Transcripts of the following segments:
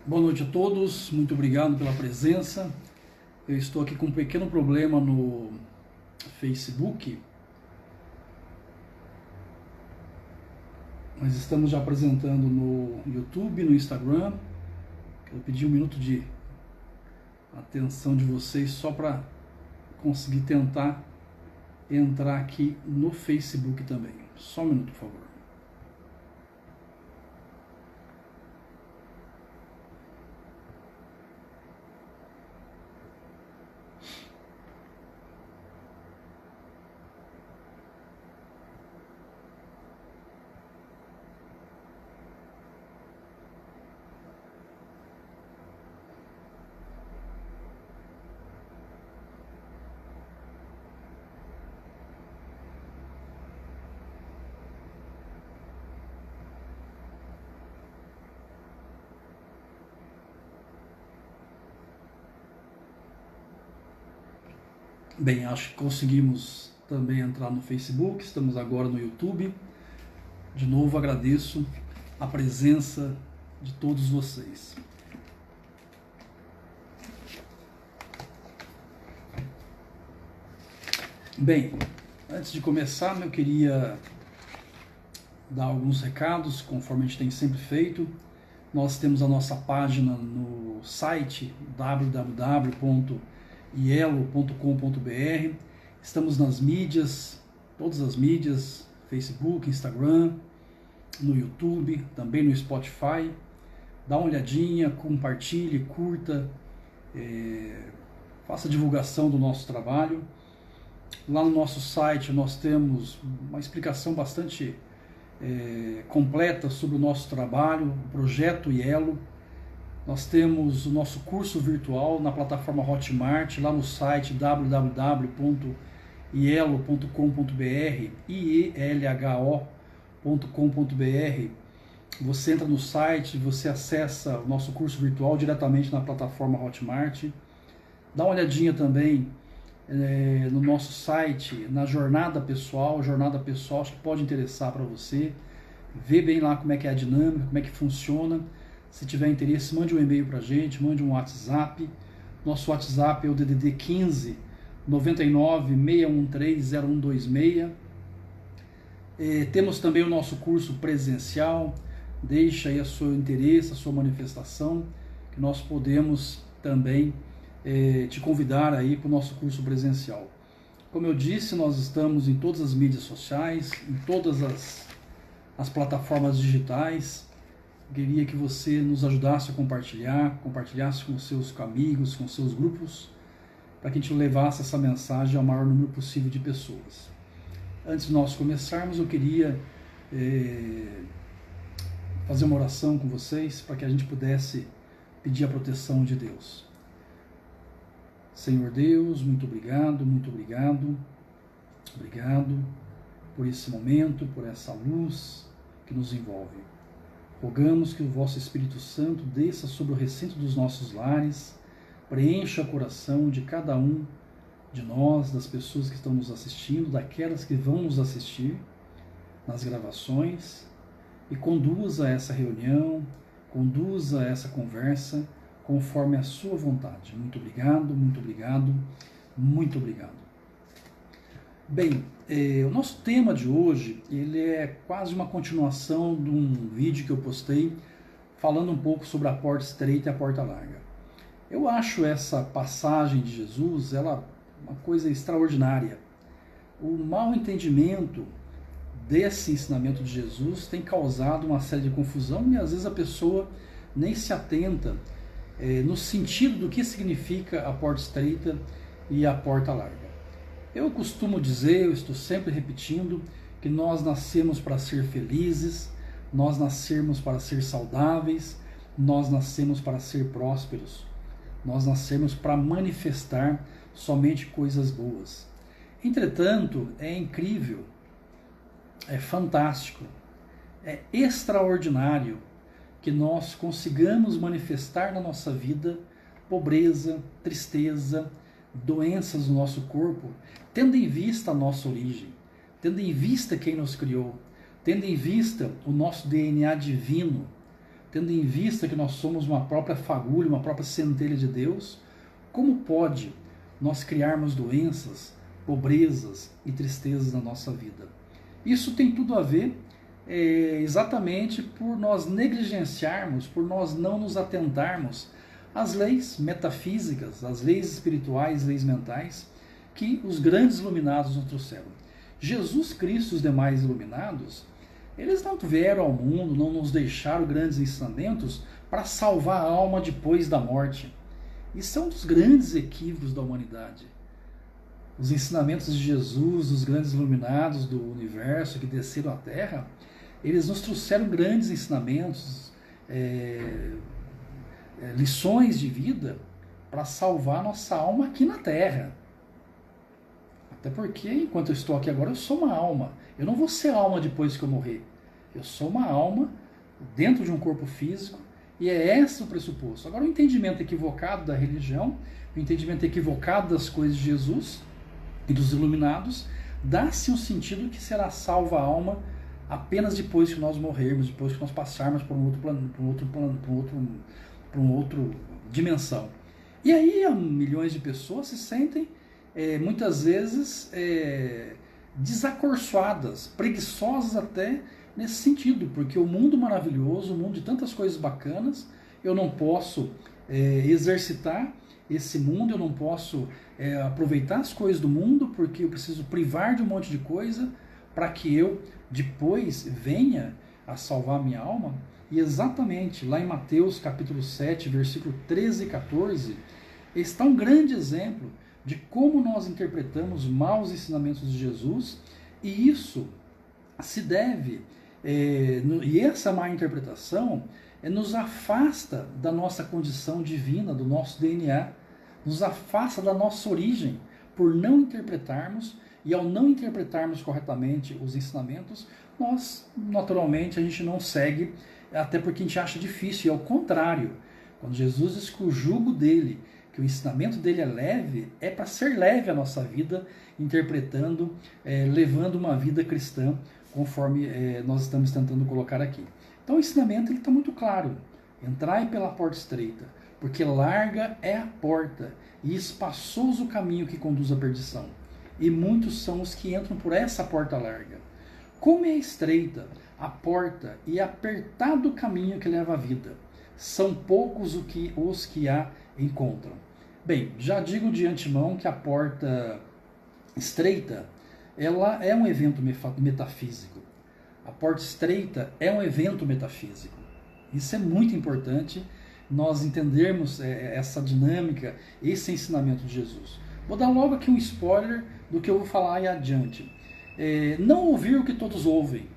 Boa noite a todos, muito obrigado pela presença. Eu estou aqui com um pequeno problema no Facebook, mas estamos já apresentando no YouTube, no Instagram. Quero pedir um minuto de atenção de vocês só para conseguir tentar entrar aqui no Facebook também. Só um minuto, por favor. Bem, acho que conseguimos também entrar no Facebook, estamos agora no YouTube. De novo agradeço a presença de todos vocês. Bem, antes de começar, eu queria dar alguns recados, conforme a gente tem sempre feito. Nós temos a nossa página no site www.ielo.com.br. Estamos nas mídias, todas as mídias, Facebook, Instagram, no YouTube, também no Spotify. Dá uma olhadinha, compartilhe, curta, faça divulgação do nosso trabalho. Lá no nosso site nós temos uma explicação bastante completa sobre o nosso trabalho, o projeto IELO. Nós temos o nosso curso virtual na plataforma Hotmart, lá no site www.ielo.com.br, ielho.com.br. Você entra no site, você acessa o nosso curso virtual diretamente na plataforma Hotmart. Dá uma olhadinha também no nosso site, na jornada pessoal acho que pode interessar para você. Vê bem lá como é que é a dinâmica, como é que funciona. Se tiver interesse, mande um e-mail para a gente, mande um WhatsApp. Nosso WhatsApp é o DDD 15 99 613 0126. Temos também o nosso curso presencial. Deixa aí o seu interesse, a sua manifestação, que nós podemos também te convidar aí para o nosso curso presencial. Como eu disse, nós estamos em todas as mídias sociais, em todas as plataformas digitais. Queria que você nos ajudasse a compartilhasse com seus amigos, com seus grupos, para que a gente levasse essa mensagem ao maior número possível de pessoas. Antes de nós começarmos, eu queria fazer uma oração com vocês, para que a gente pudesse pedir a proteção de Deus. Senhor Deus, muito obrigado por esse momento, por essa luz que nos envolve. Rogamos que o vosso Espírito Santo desça sobre o recinto dos nossos lares, preencha o coração de cada um de nós, das pessoas que estão nos assistindo, daquelas que vão nos assistir nas gravações, e conduza essa reunião, conduza essa conversa conforme a sua vontade. Muito obrigado. Bem, o nosso tema de hoje, ele é quase uma continuação de um vídeo que eu postei falando um pouco sobre a porta estreita e a porta larga. Eu acho essa passagem de Jesus, ela uma coisa extraordinária. O mau entendimento desse ensinamento de Jesus tem causado uma série de confusão e às vezes a pessoa nem se atenta no sentido do que significa a porta estreita e a porta larga. Eu costumo dizer, eu estou sempre repetindo, que nós nascemos para ser felizes, nós nascemos para ser saudáveis, nós nascemos para ser prósperos, nós nascemos para manifestar somente coisas boas. Entretanto, é incrível, é fantástico, é extraordinário que nós consigamos manifestar na nossa vida pobreza, tristeza, doenças no nosso corpo, tendo em vista a nossa origem, tendo em vista quem nos criou, tendo em vista o nosso DNA divino, tendo em vista que nós somos uma própria fagulha, uma própria centelha de Deus, como pode nós criarmos doenças, pobrezas e tristezas na nossa vida? Isso tem tudo a ver exatamente por nós negligenciarmos, por nós não nos atentarmos às leis metafísicas, às leis espirituais, leis mentais, que os grandes iluminados nos trouxeram. Jesus Cristo e os demais iluminados, eles não vieram ao mundo, não nos deixaram grandes ensinamentos para salvar a alma depois da morte. Isso é um dos grandes equívocos da humanidade. Os ensinamentos de Jesus, dos grandes iluminados do universo que desceram à Terra, eles nos trouxeram grandes ensinamentos, lições de vida para salvar nossa alma aqui na Terra. Até porque, enquanto eu estou aqui agora, eu sou uma alma. Eu não vou ser alma depois que eu morrer. Eu sou uma alma dentro de um corpo físico e é esse o pressuposto. Agora, o entendimento equivocado da religião, o entendimento equivocado das coisas de Jesus e dos iluminados, dá-se um sentido que será salva a alma apenas depois que nós morrermos, depois que nós passarmos por um outro plano, por uma outra dimensão. E aí milhões de pessoas se sentem muitas vezes desacorçoadas, preguiçosas até nesse sentido, porque o mundo maravilhoso, o mundo de tantas coisas bacanas, eu não posso exercitar esse mundo, eu não posso aproveitar as coisas do mundo, porque eu preciso privar de um monte de coisa para que eu depois venha a salvar a minha alma. E exatamente lá em Mateus capítulo 7, versículo 13 e 14, está um grande exemplo de como nós interpretamos mal os ensinamentos de Jesus, e isso se deve, e essa má interpretação nos afasta da nossa condição divina, do nosso DNA, nos afasta da nossa origem, por não interpretarmos, e ao não interpretarmos corretamente os ensinamentos, nós, naturalmente, a gente não segue, até porque a gente acha difícil, e ao contrário, quando Jesus diz que o jugo dele, que o ensinamento dele é leve, é para ser leve a nossa vida, interpretando, levando uma vida cristã, conforme nós estamos tentando colocar aqui. Então o ensinamento está muito claro: entrai pela porta estreita, porque larga é a porta, e espaçoso o caminho que conduz à perdição, e muitos são os que entram por essa porta larga. Como é estreita a porta e apertado o caminho que leva à vida, são poucos os que a encontram. Bem, já digo de antemão que a porta estreita, ela é um evento metafísico. A porta estreita é um evento metafísico. Isso é muito importante, nós entendermos essa dinâmica, esse ensinamento de Jesus. Vou dar logo aqui um spoiler do que eu vou falar aí adiante. Não ouvir o que todos ouvem.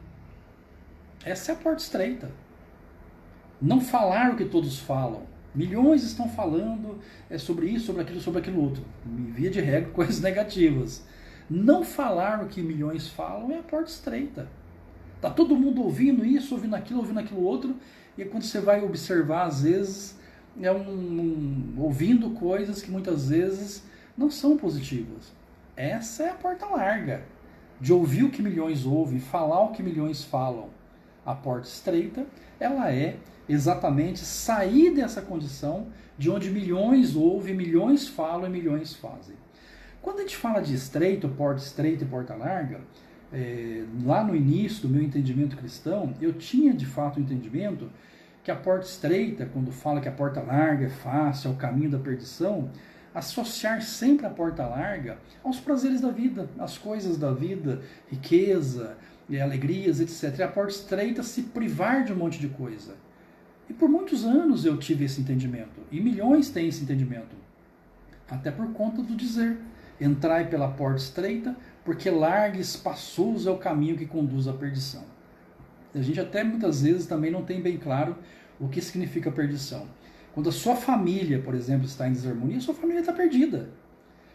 Essa é a porta estreita. Não falar o que todos falam. Milhões estão falando sobre isso, sobre aquilo outro. Via de regra, coisas negativas. Não falar o que milhões falam é a porta estreita. Está todo mundo ouvindo isso, ouvindo aquilo outro, e quando você vai observar, às vezes, ouvindo coisas que muitas vezes não são positivas. Essa é a porta larga, de ouvir o que milhões ouvem, falar o que milhões falam. A porta estreita, ela é exatamente sair dessa condição de onde milhões ouvem, milhões falam e milhões fazem. Quando a gente fala de estreito, porta estreita e porta larga, lá no início do meu entendimento cristão, eu tinha de fato o entendimento que a porta estreita, quando fala que a porta larga é fácil, é o caminho da perdição, associar sempre a porta larga aos prazeres da vida, às coisas da vida, riqueza, alegrias, etc. E a porta estreita se privar de um monte de coisa. E por muitos anos eu tive esse entendimento, e milhões têm esse entendimento, até por conta do dizer: entrai pela porta estreita, porque largo e espaçoso é o caminho que conduz à perdição. A gente até muitas vezes também não tem bem claro o que significa perdição. Quando a sua família, por exemplo, está em desarmonia, a sua família está perdida.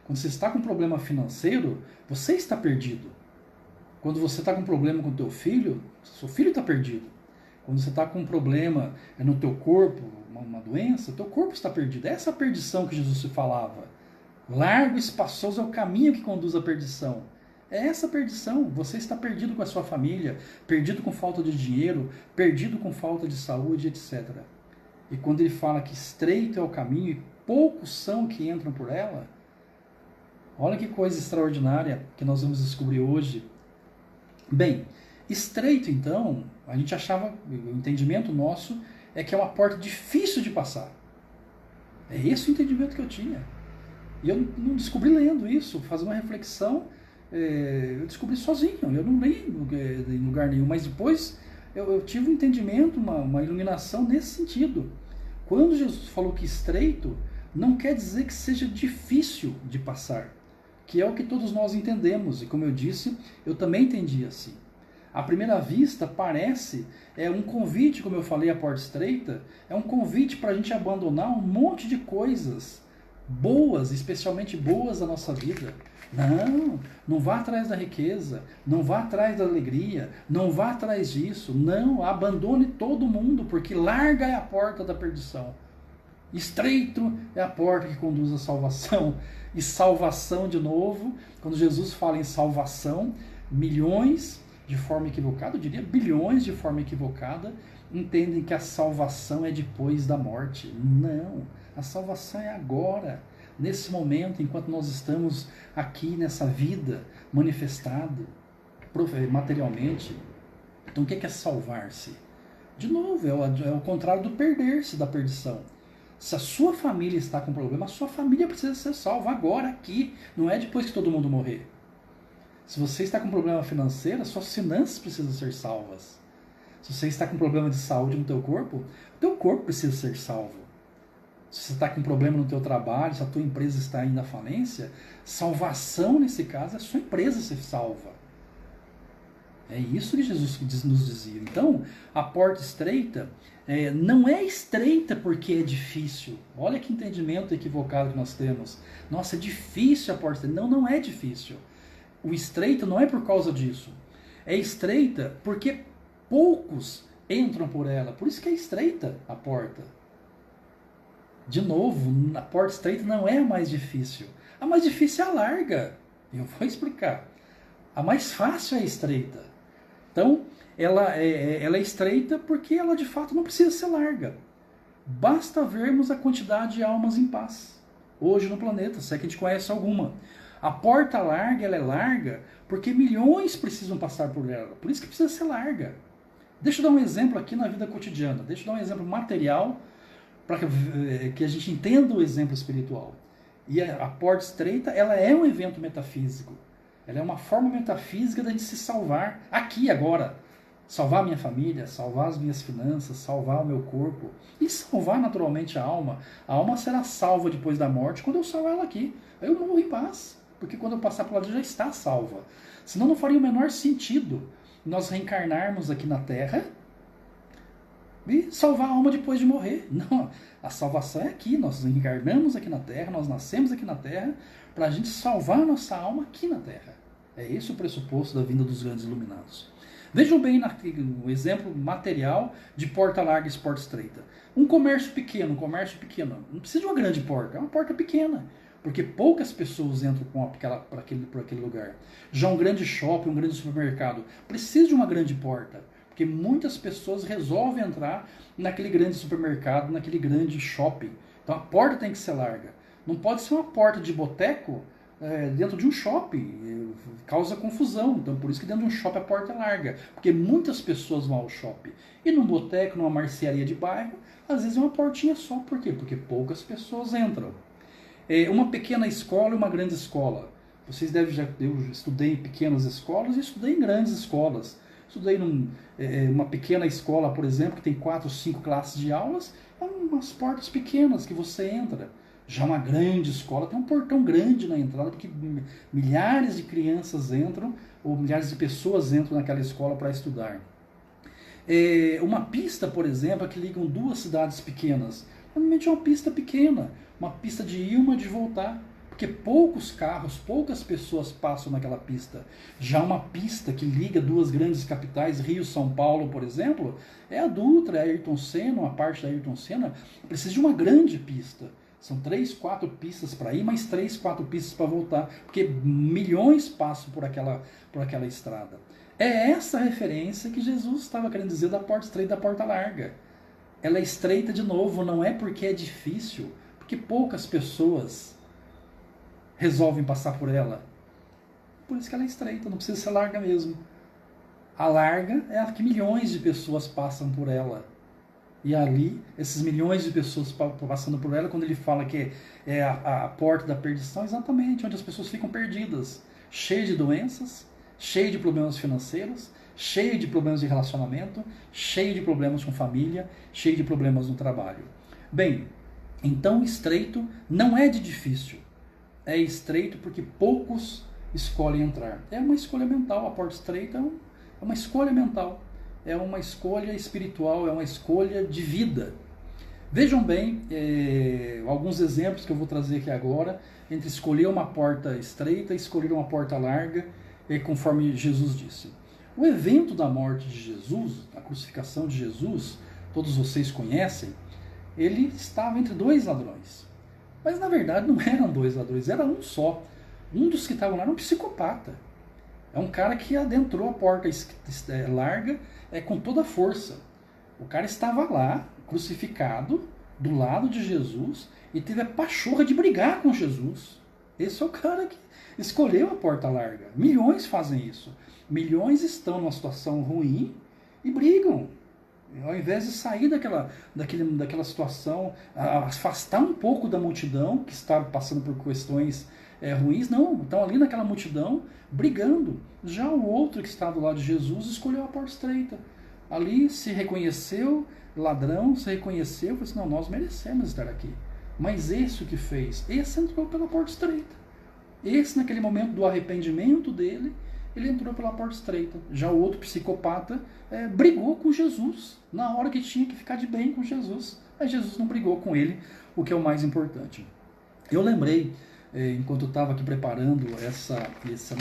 Quando você está com um problema financeiro, você está perdido. Quando você está com um problema com o teu filho, seu filho está perdido. Quando você está com um problema no teu corpo, uma doença, teu corpo está perdido. Essa é a perdição que Jesus se falava. Largo e espaçoso é o caminho que conduz à perdição. É essa perdição. Você está perdido com a sua família, perdido com falta de dinheiro, perdido com falta de saúde, etc. E quando ele fala que estreito é o caminho e poucos são que entram por ela, olha que coisa extraordinária que nós vamos descobrir hoje. Bem, estreito então, a gente achava, o entendimento nosso é que é uma porta difícil de passar. É esse o entendimento que eu tinha. E eu não descobri lendo isso, fazendo uma reflexão, eu descobri sozinho, eu não li em lugar nenhum, mas depois eu tive um entendimento, uma iluminação nesse sentido. Quando Jesus falou que estreito, não quer dizer que seja difícil de passar, que é o que todos nós entendemos, e como eu disse, eu também entendi assim. À primeira vista parece um convite, como eu falei, a porta estreita, é um convite para a gente abandonar um monte de coisas boas, especialmente boas da nossa vida. Não vá atrás da riqueza, não vá atrás da alegria, não vá atrás disso, não, abandone todo mundo, porque larga é a porta da perdição. Estreito é a porta que conduz à salvação. E salvação, de novo, quando Jesus fala em salvação, milhões de forma equivocada, eu diria bilhões de forma equivocada, entendem que a salvação é depois da morte. Não, a salvação é agora, nesse momento, enquanto nós estamos aqui nessa vida manifestada materialmente. Então o que é salvar-se? De novo, é o contrário do perder-se, da perdição. Se a sua família está com problema, a sua família precisa ser salva agora, aqui, não é depois que todo mundo morrer. Se você está com problema financeiro, as suas finanças precisam ser salvas. Se você está com problema de saúde no teu corpo, o teu corpo precisa ser salvo. Se você está com problema no teu trabalho, se a tua empresa está indo à falência, salvação nesse caso é a sua empresa ser salva. É isso que Jesus nos dizia. Então, a porta estreita não é estreita porque é difícil. Olha que entendimento equivocado que nós temos. Nossa, é difícil a porta estreita. Não é difícil. O estreito não é por causa disso. É estreita porque poucos entram por ela. Por isso que é estreita a porta. De novo, a porta estreita não é a mais difícil. A mais difícil é a larga. Eu vou explicar. A mais fácil é a estreita. Então, ela é estreita porque ela de fato não precisa ser larga. Basta vermos a quantidade de almas em paz hoje no planeta, se é que a gente conhece alguma. A porta larga, ela é larga porque milhões precisam passar por ela. Por isso que precisa ser larga. Deixa eu dar um exemplo aqui na vida cotidiana. Deixa eu dar um exemplo material para que a gente entenda o exemplo espiritual. E a porta estreita, ela é um evento metafísico. Ela é uma forma metafísica de a gente se salvar aqui agora. Salvar a minha família, salvar as minhas finanças, salvar o meu corpo. E salvar naturalmente a alma. A alma será salva depois da morte quando eu salvar ela aqui. Aí eu morro em paz. Porque quando eu passar por lá já está salva. Senão não faria o menor sentido nós reencarnarmos aqui na Terra e salvar a alma depois de morrer. Não, a salvação é aqui. Nós reencarnamos aqui na Terra, nós nascemos aqui na Terra para a gente salvar a nossa alma aqui na Terra. É esse o pressuposto da vinda dos grandes iluminados. Vejam bem o exemplo material de porta larga e porta estreita. Um comércio pequeno, não precisa de uma grande porta, é uma porta pequena, porque poucas pessoas entram por aquele lugar. Já um grande shopping, um grande supermercado, precisa de uma grande porta, porque muitas pessoas resolvem entrar naquele grande supermercado, naquele grande shopping. Então a porta tem que ser larga. Não pode ser uma porta de boteco dentro de um shopping, causa confusão. Então por isso que dentro de um shopping a porta é larga, porque muitas pessoas vão ao shopping. E num boteco, numa marcearia de bairro, às vezes é uma portinha só. Por quê? Porque poucas pessoas entram. Uma pequena escola e uma grande escola. Vocês eu estudei em pequenas escolas e estudei em grandes escolas. Estudei numa pequena escola, por exemplo, que tem 4 ou 5 classes de aulas, umas portas pequenas que você entra. Já uma grande escola tem um portão grande na entrada, porque milhares de crianças entram, ou milhares de pessoas entram naquela escola para estudar. Uma pista, por exemplo, que ligam 2 cidades pequenas, normalmente é uma pista pequena, uma pista de ir e uma de voltar, porque poucos carros, poucas pessoas passam naquela pista. Já uma pista que liga 2 grandes capitais, Rio e São Paulo, por exemplo, é a Dutra, é a Ayrton Senna, uma parte da Ayrton Senna, precisa de uma grande pista. São 3, 4 pistas para ir, mais 3, 4 pistas para voltar, porque milhões passam por aquela estrada. É essa referência que Jesus estava querendo dizer da porta estreita e da porta larga. Ela é estreita de novo, não é porque é difícil, porque poucas pessoas resolvem passar por ela. Por isso que ela é estreita, não precisa ser larga mesmo. A larga é a que milhões de pessoas passam por ela. E ali, esses milhões de pessoas passando por ela, quando ele fala que é a porta da perdição, exatamente, onde as pessoas ficam perdidas, cheias de doenças, cheias de problemas financeiros, cheias de problemas de relacionamento, cheias de problemas com família, cheias de problemas no trabalho. Bem, então estreito não é de difícil, é estreito porque poucos escolhem entrar. É uma escolha mental, a porta estreita é uma escolha mental. É uma escolha espiritual, é uma escolha de vida. Vejam bem, alguns exemplos que eu vou trazer aqui agora, entre escolher uma porta estreita e escolher uma porta larga, conforme Jesus disse. O evento da morte de Jesus, a crucificação de Jesus, todos vocês conhecem, ele estava entre 2 ladrões. Mas na verdade não eram 2 ladrões, era um só. Um dos que estavam lá era um psicopata. É um cara que adentrou a porta larga com toda a força. O cara estava lá, crucificado, do lado de Jesus, e teve a pachorra de brigar com Jesus. Esse é o cara que escolheu a porta larga. Milhões fazem isso. Milhões estão numa situação ruim e brigam. Ao invés de sair daquela situação, afastar um pouco da multidão que está passando por questões ruins, não, estão ali naquela multidão brigando. Já o outro que está do lado de Jesus escolheu a porta estreita. Ali se reconheceu ladrão, se reconheceu, falou assim, não, nós merecemos estar aqui. Mas esse o que fez? Esse entrou pela porta estreita. Esse, naquele momento do arrependimento dele, ele entrou pela porta estreita. Já o outro psicopata brigou com Jesus, na hora que tinha que ficar de bem com Jesus. Mas Jesus não brigou com ele, o que é o mais importante. Eu lembrei, enquanto eu estava aqui preparando essa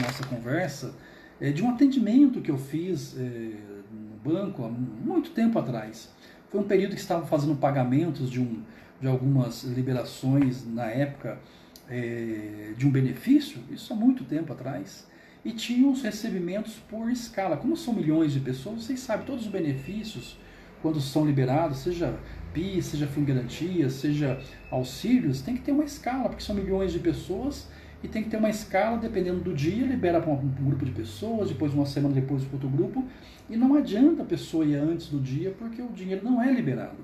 nossa conversa, de um atendimento que eu fiz no banco há muito tempo atrás. Foi um período que estava fazendo pagamentos de algumas liberações na época de um benefício, isso há muito tempo atrás, e tinha os recebimentos por escala. Como são milhões de pessoas, vocês sabem, todos os benefícios, quando são liberados, seja PIS, seja Fundo de Garantia, seja auxílios, tem que ter uma escala, porque são milhões de pessoas e tem que ter uma escala, dependendo do dia, libera para um grupo de pessoas, depois uma semana depois para outro grupo, e não adianta a pessoa ir antes do dia, porque o dinheiro não é liberado.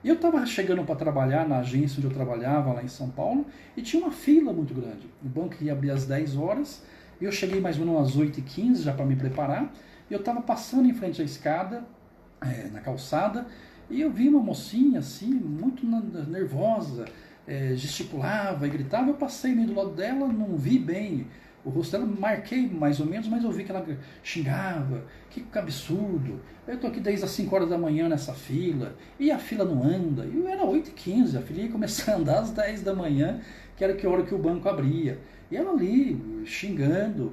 E eu estava chegando para trabalhar na agência onde eu trabalhava, lá em São Paulo, e tinha uma fila muito grande. O banco ia abrir às 10 horas, e eu cheguei mais ou menos às 8h15 já para me preparar, e eu estava passando em frente à escada, na calçada, e eu vi uma mocinha assim, muito nervosa, gesticulava e gritava. Eu passei meio do lado dela, não vi bem o rosto dela, marquei mais ou menos, mas eu vi que ela xingava, que absurdo, eu estou aqui desde as 5 horas da manhã nessa fila, e a fila não anda, e era 8h15, a fila ia começar a andar às 10 da manhã, que era a hora que o banco abria, e ela ali, xingando,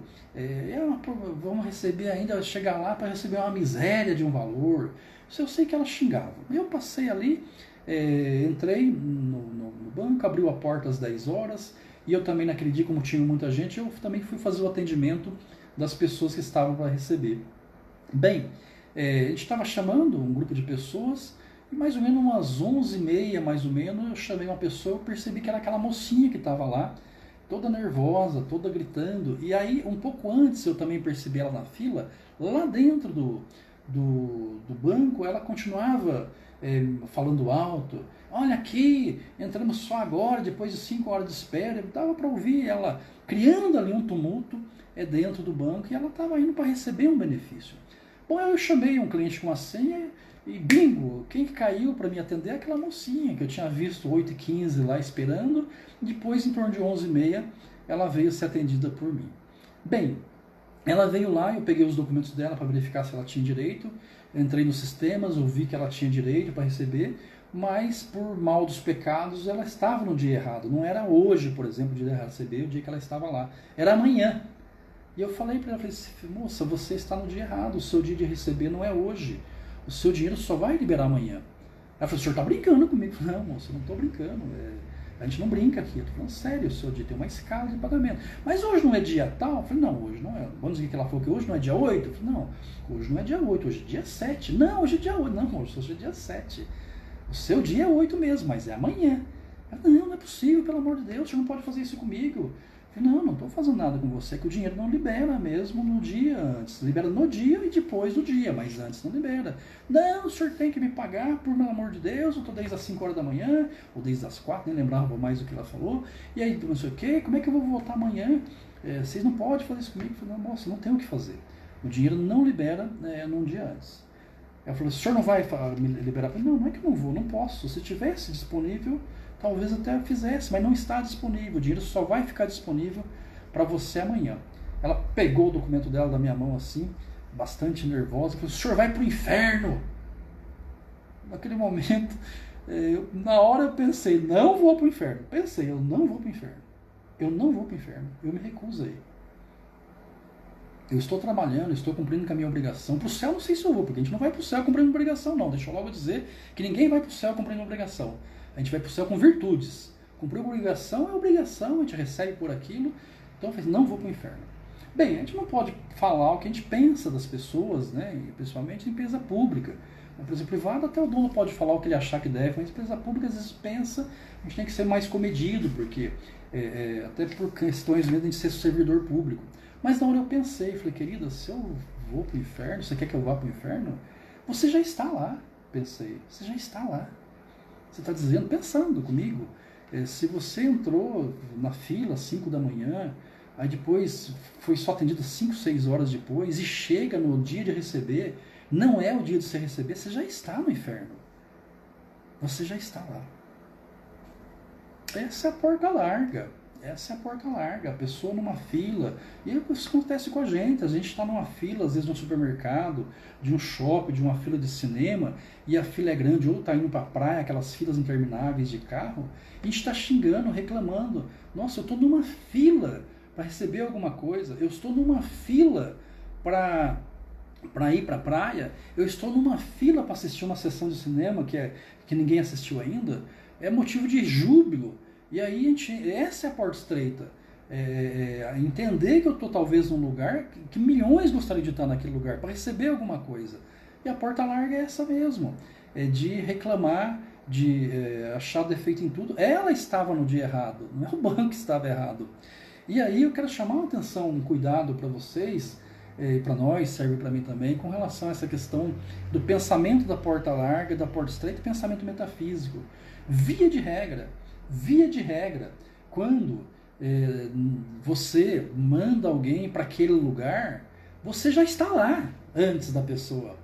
vamos receber ainda, chegar lá para receber uma miséria de um valor. Isso eu sei que ela xingava. Eu passei ali, entrei no banco, abriu a porta às 10 horas, e eu também naquele dia, como tinha muita gente, eu também fui fazer o atendimento das pessoas que estavam para receber. Bem, a gente estava chamando um grupo de pessoas, e mais ou menos umas 11h30, mais ou menos, eu chamei uma pessoa, eu percebi que era aquela mocinha que estava lá, toda nervosa, toda gritando. E aí, um pouco antes, eu também percebi ela na fila, lá dentro do banco, ela continuava falando alto. Olha aqui, entramos só agora, depois de 5 horas de espera. Dava para ouvir ela criando ali um tumulto dentro do banco, e ela estava indo para receber um benefício. Bom, eu chamei um cliente com a senha e bingo, quem caiu para me atender é aquela mocinha que eu tinha visto 8h15 lá esperando. Depois, em torno de 11h30, ela veio ser atendida por mim. Bem, ela veio lá, eu peguei os documentos dela para verificar se ela tinha direito, entrei nos sistemas, eu vi que ela tinha direito para receber, mas por mal dos pecados ela estava no dia errado. Não era hoje, por exemplo, o dia de receber, o dia que ela estava lá, era amanhã. E eu falei para ela, moça, você está no dia errado, o seu dia de receber não é hoje, o seu dinheiro só vai liberar amanhã. Ela falou, o senhor está brincando comigo? Não, moça, não estou brincando, A gente não brinca aqui, eu tô falando sério, o seu dia tem uma escala de pagamento. Mas hoje não é dia tal? Eu falei, não, hoje não é. Vamos dizer que ela falou que hoje não é dia 8? Eu falei, não, hoje não é dia 8, hoje é dia 7. Não, hoje é dia 8. Não, hoje é dia 7. O seu dia é 8 mesmo, mas é amanhã. Eu falei, não, não é possível, pelo amor de Deus, você não pode fazer isso comigo. Eu falei, não estou fazendo nada com você, que o dinheiro não libera mesmo no dia antes. Libera no dia e depois do dia, mas antes não libera. Não, o senhor tem que me pagar, por pelo amor de Deus, eu estou desde as 5 horas da manhã, ou desde as 4, nem lembrava mais do que ela falou. E aí, não sei o quê, como é que eu vou voltar amanhã? Vocês não podem fazer isso comigo. Eu falei, não, moça, não tem o que fazer. O dinheiro não libera num dia antes. Ela falou, o senhor não vai me liberar? Eu falei, não, não é que eu não vou, não posso. Se tivesse disponível, talvez até fizesse, mas não está disponível. O dinheiro só vai ficar disponível para você amanhã. Ela pegou o documento dela da minha mão assim, bastante nervosa, e falou, o senhor vai para o inferno. Naquele momento, na hora eu pensei, não vou para o inferno. Pensei, eu não vou para o inferno. Eu não vou para o inferno. Eu me recusei. Eu estou trabalhando, estou cumprindo com a minha obrigação. Para o céu não sei se eu vou, porque a gente não vai para o céu cumprindo obrigação, não. Deixa eu logo dizer que ninguém vai para o céu cumprindo obrigação. A gente vai para o céu com virtudes. Cumprir obrigação é obrigação, a gente recebe por aquilo. Então eu falei, não vou para o inferno. Bem, a gente não pode falar o que a gente pensa das pessoas, né? E, principalmente em empresa pública. Na empresa privada até o dono pode falar o que ele achar que deve, mas empresa pública às vezes pensa, a gente tem que ser mais comedido, porque até por questões mesmo de ser servidor público. Mas na hora eu pensei, falei, querida, se eu vou para o inferno, você quer que eu vá para o inferno? Você já está lá, pensei, você já está lá. Você está dizendo, pensando comigo, se você entrou na fila às 5 da manhã, aí depois foi só atendido 5, 6 horas depois, e chega no dia de receber, não é o dia de você receber, você já está no inferno. Você já está lá. Essa é a porta larga. Essa é a porta larga, a pessoa numa fila, e isso acontece com a gente está numa fila, às vezes no supermercado, de um shopping, de uma fila de cinema, e a fila é grande, ou está indo para a praia, aquelas filas intermináveis de carro, e a gente está xingando, reclamando, nossa, eu estou numa fila para receber alguma coisa, eu estou numa fila para ir para a praia, eu estou numa fila para assistir uma sessão de cinema que ninguém assistiu ainda, é motivo de júbilo. E aí, essa é a porta estreita. Entender que eu estou talvez num lugar que milhões gostariam de estar naquele lugar, para receber alguma coisa. E a porta larga é essa mesmo. De reclamar, de achar defeito em tudo. Ela estava no dia errado, não é o banco que estava errado. E aí eu quero chamar a atenção, um cuidado para vocês, para nós, serve para mim também, com relação a essa questão do pensamento da porta larga, da porta estreita, pensamento metafísico. Via de regra, quando você manda alguém para aquele lugar, você já está lá antes da pessoa.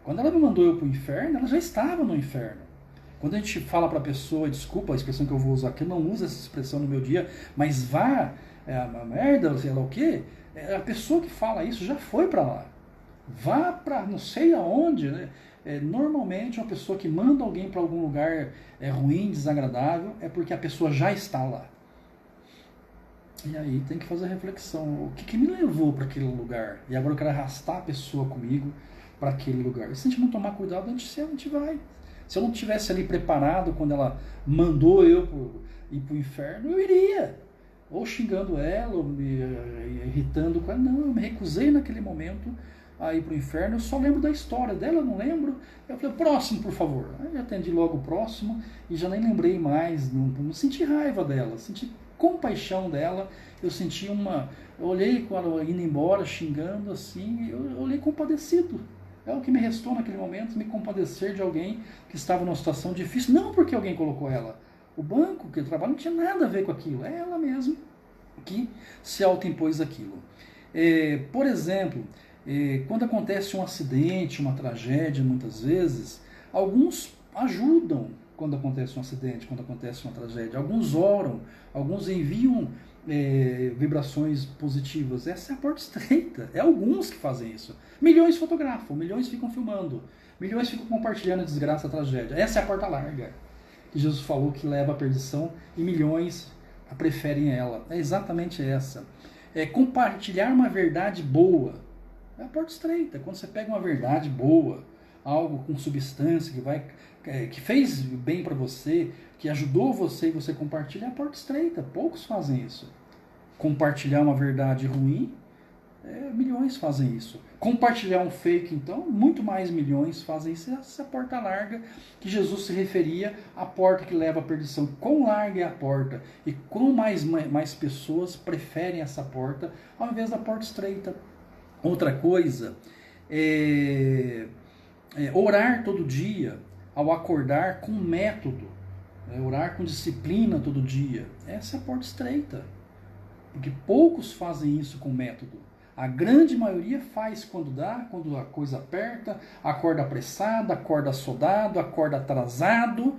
Quando ela me mandou eu para o inferno, ela já estava no inferno. Quando a gente fala para a pessoa, desculpa a expressão que eu vou usar aqui, eu não uso essa expressão no meu dia, mas vá, a merda, sei lá o quê, a pessoa que fala isso já foi para lá. Vá para não sei aonde, né? Normalmente uma pessoa que manda alguém para algum lugar ruim, desagradável, é porque a pessoa já está lá. E aí tem que fazer a reflexão, o que me levou para aquele lugar? E agora eu quero arrastar a pessoa comigo para aquele lugar. E se a gente não tomar cuidado, a gente vai. Se eu não estivesse ali preparado quando ela mandou eu ir para o inferno, eu iria. Ou xingando ela, ou me irritando com ela. Não, eu me recusei naquele momento a ir para o inferno. Eu só lembro da história dela, eu não lembro. Eu falei, próximo, por favor. Aí eu atendi logo o próximo e já nem lembrei mais. Não senti raiva dela, senti compaixão dela. Eu senti eu olhei com ela indo embora, xingando assim, eu olhei compadecido. É o que me restou naquele momento, me compadecer de alguém que estava numa situação difícil, não porque alguém colocou ela. O banco que eu trabalho não tinha nada a ver com aquilo, é ela mesma que se autoimpôs aquilo. Por exemplo, quando acontece um acidente, uma tragédia, muitas vezes, alguns ajudam quando acontece um acidente, quando acontece uma tragédia. Alguns oram, alguns enviam vibrações positivas. Essa é a porta estreita. É alguns que fazem isso. Milhões fotografam, milhões ficam filmando, milhões ficam compartilhando a desgraça, a tragédia. Essa é a porta larga que Jesus falou que leva à perdição e milhões preferem ela. É exatamente essa. Compartilhar uma verdade boa. É a porta estreita. Quando você pega uma verdade boa, algo com substância, que fez bem para você, que ajudou você e você compartilha, é a porta estreita. Poucos fazem isso. Compartilhar uma verdade ruim, milhões fazem isso. Compartilhar um fake, então, muito mais milhões fazem isso. Essa porta larga que Jesus se referia à porta que leva à perdição. Quão larga é a porta e quão mais pessoas preferem essa porta ao invés da porta estreita. Outra coisa orar todo dia, ao acordar com método, orar com disciplina todo dia. Essa é a porta estreita, porque poucos fazem isso com método. A grande maioria faz quando dá, quando a coisa aperta, acorda apressado, acorda assodado, acorda atrasado,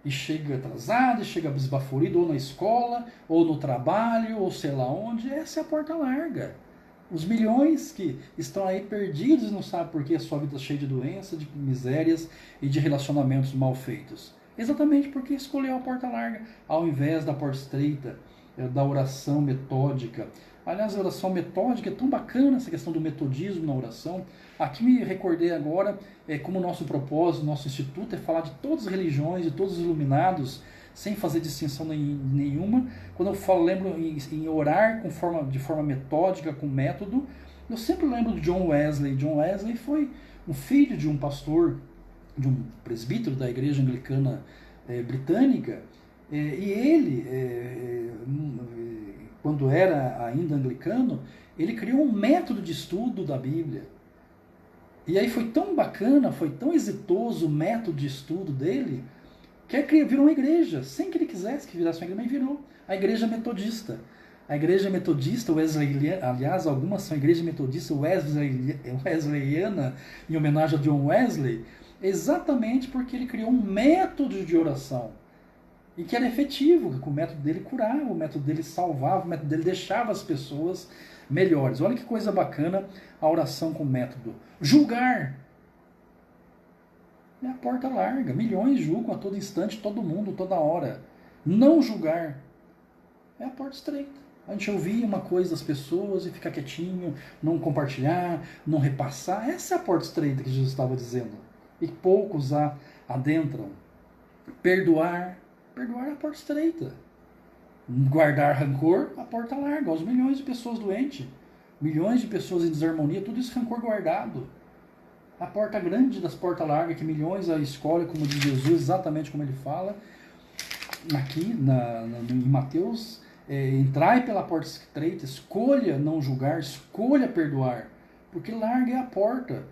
e chega atrasado, e chega esbaforido, ou na escola, ou no trabalho, ou sei lá onde. Essa é a porta larga. Os milhões que estão aí perdidos e não sabem por que a sua vida está cheia de doenças, de misérias e de relacionamentos mal feitos. Exatamente porque escolheu a porta larga, ao invés da porta estreita, da oração metódica. Aliás, a oração metódica é tão bacana, essa questão do metodismo na oração. Aqui me recordei agora, como nosso propósito, nosso instituto é falar de todas as religiões, de todos os iluminados, sem fazer distinção nenhuma. Quando eu lembro em orar de forma metódica, com método, eu sempre lembro de John Wesley. John Wesley foi um filho de um pastor, de um presbítero da igreja anglicana britânica, e ele, quando era ainda anglicano, ele criou um método de estudo da Bíblia. E aí foi tão bacana, foi tão exitoso o método de estudo dele, que virou uma igreja, sem que ele quisesse que virasse uma igreja, mas virou a igreja metodista. A igreja metodista wesleyana, aliás, algumas são igreja metodista wesleyana, em homenagem a John Wesley, exatamente porque ele criou um método de oração, e que era efetivo, que o método dele curava, o método dele salvava, o método dele deixava as pessoas melhores. Olha que coisa bacana a oração com método. Julgar é a porta larga. Milhões julgam a todo instante, todo mundo, toda hora. Não julgar é a porta estreita. A gente ouvir uma coisa das pessoas e ficar quietinho, não compartilhar, não repassar. Essa é a porta estreita que Jesus estava dizendo. E poucos a adentram. Perdoar é a porta estreita. Guardar rancor, a porta larga. Aos milhões de pessoas doentes, milhões de pessoas em desarmonia, tudo isso rancor guardado. A porta grande das portas largas, que milhões a escolhem, como diz Jesus, exatamente como ele fala aqui em Mateus, entrai pela porta estreita, escolha não julgar, escolha perdoar, porque larga é a porta,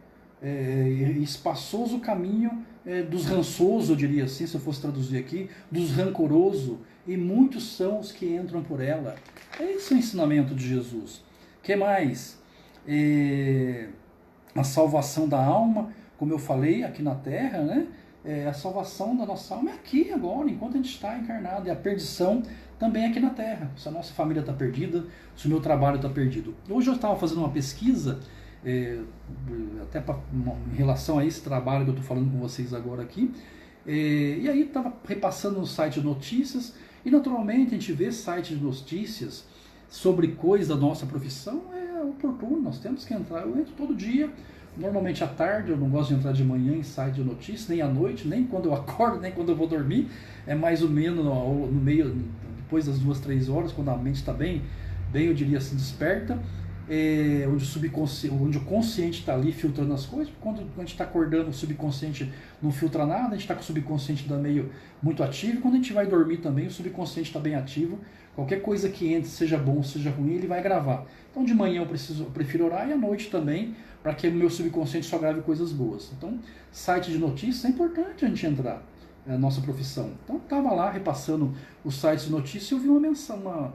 espaçoso o caminho dos rançosos, eu diria assim, se eu fosse traduzir aqui, dos rancorosos, e muitos são os que entram por ela. Esse é o ensinamento de Jesus. O que mais? A salvação da alma, como eu falei aqui na terra, né? A salvação da nossa alma é aqui agora, enquanto a gente está encarnado, e a perdição também aqui na terra. Se a nossa família está perdida, se o meu trabalho está perdido. Hoje eu estava fazendo uma pesquisa, até em relação a esse trabalho que eu estou falando com vocês agora aqui, e aí estava repassando no site de notícias, e naturalmente a gente vê site de notícias sobre coisas da nossa profissão, é oportuno, nós temos que entrar. Eu entro todo dia, normalmente à tarde, eu não gosto de entrar de manhã em site de notícias, nem à noite, nem quando eu acordo, nem quando eu vou dormir, é mais ou menos no meio, depois das 2, 3 horas, quando a mente está bem, eu diria assim, desperta, onde o consciente está ali filtrando as coisas. Quando a gente está acordando, o subconsciente não filtra nada, a gente está com o subconsciente ainda meio muito ativo. Quando a gente vai dormir também, o subconsciente está bem ativo. Qualquer coisa que entre, seja bom, seja ruim, ele vai gravar. Então de manhã eu prefiro orar, e à noite também, para que o meu subconsciente só grave coisas boas. Então, site de notícias é importante a gente entrar, é a nossa profissão. Então, estava lá repassando os sites de notícias e eu vi uma menção, a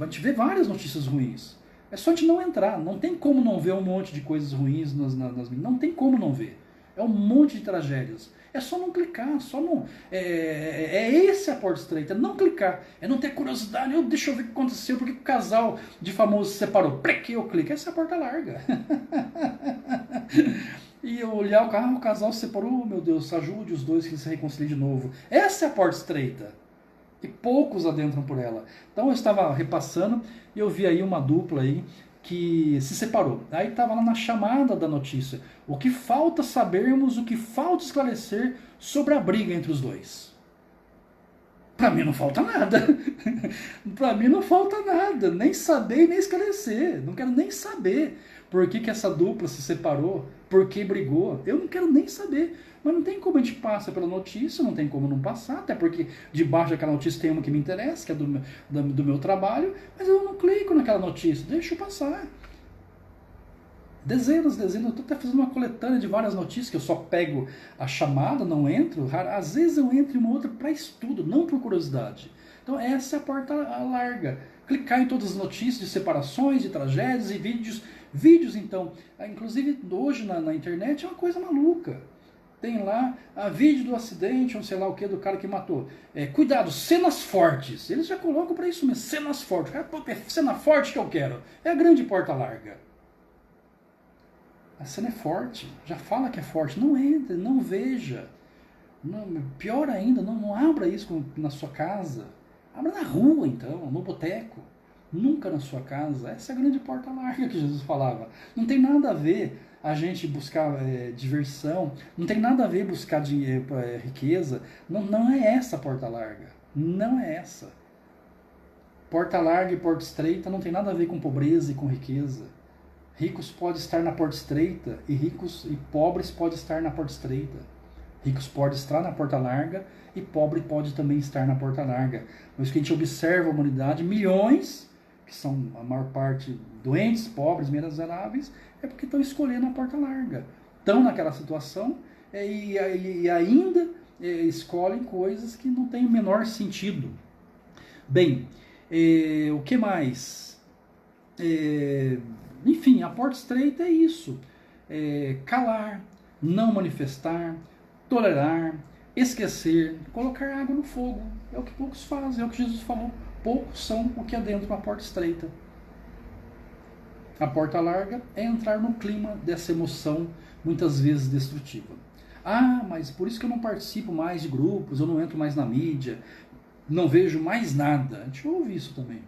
gente vê várias notícias ruins. É só a gente não entrar, não tem como não ver um monte de coisas ruins não tem como não ver. É um monte de tragédias. É só não clicar, só não. Esse a porta estreita, é não clicar, é não ter curiosidade. Deixa eu ver o que aconteceu, porque o casal de famosos se separou. Preque, eu clico, essa é a porta larga. E eu olhar o casal se separou, meu Deus, ajude os dois que se reconciliem de novo. Essa é a porta estreita. E poucos adentram por ela. Então eu estava repassando e eu vi aí uma dupla aí que se separou. Aí estava lá na chamada da notícia. O que falta sabermos, o que falta esclarecer sobre a briga entre os dois. Para mim não falta nada. Para mim não falta nada. Nem saber e nem esclarecer. Não quero nem saber por que essa dupla se separou, por que brigou. Eu não quero nem saber. Mas não tem como a gente passa pela notícia, não tem como não passar, até porque debaixo daquela notícia tem uma que me interessa, que é do meu trabalho, mas eu não clico naquela notícia, deixa eu passar. Dezenas, eu estou até fazendo uma coletânea de várias notícias, que eu só pego a chamada, não entro, às vezes eu entro em uma outra para estudo, não por curiosidade. Então essa é a porta larga. Clicar em todas as notícias de separações, de tragédias e vídeos então, inclusive hoje na internet é uma coisa maluca. Tem lá a vídeo do acidente, ou sei lá o que, do cara que matou. Cuidado, cenas fortes. Eles já colocam para isso mesmo, cenas fortes. É cena forte que eu quero. É a grande porta larga. A cena é forte. Já fala que é forte. Não entre, não veja. Não, pior ainda, não abra isso na sua casa. Abra na rua, então, no boteco. Nunca na sua casa. Essa é a grande porta larga que Jesus falava. Não tem nada a ver a gente buscar diversão, não tem nada a ver buscar riqueza, não é essa a porta larga, não é essa. Porta larga e porta estreita não tem nada a ver com pobreza e com riqueza. Ricos podem estar na porta estreita e pobres podem estar na porta estreita. Ricos podem estar na porta larga e pobre pode também estar na porta larga. Mas que a gente observa a humanidade, milhões, que são a maior parte doentes, pobres, miseráveis, é porque estão escolhendo a porta larga. Estão naquela situação e ainda escolhem coisas que não têm o menor sentido. Bem, o que mais? Enfim, a porta estreita é isso. Calar, não manifestar, tolerar, esquecer, colocar água no fogo. É o que poucos fazem, é o que Jesus falou. Poucos são o que é dentro da porta estreita. A porta larga é entrar no clima dessa emoção, muitas vezes destrutiva. Ah, mas por isso que eu não participo mais de grupos, eu não entro mais na mídia, não vejo mais nada. A gente ouve isso também.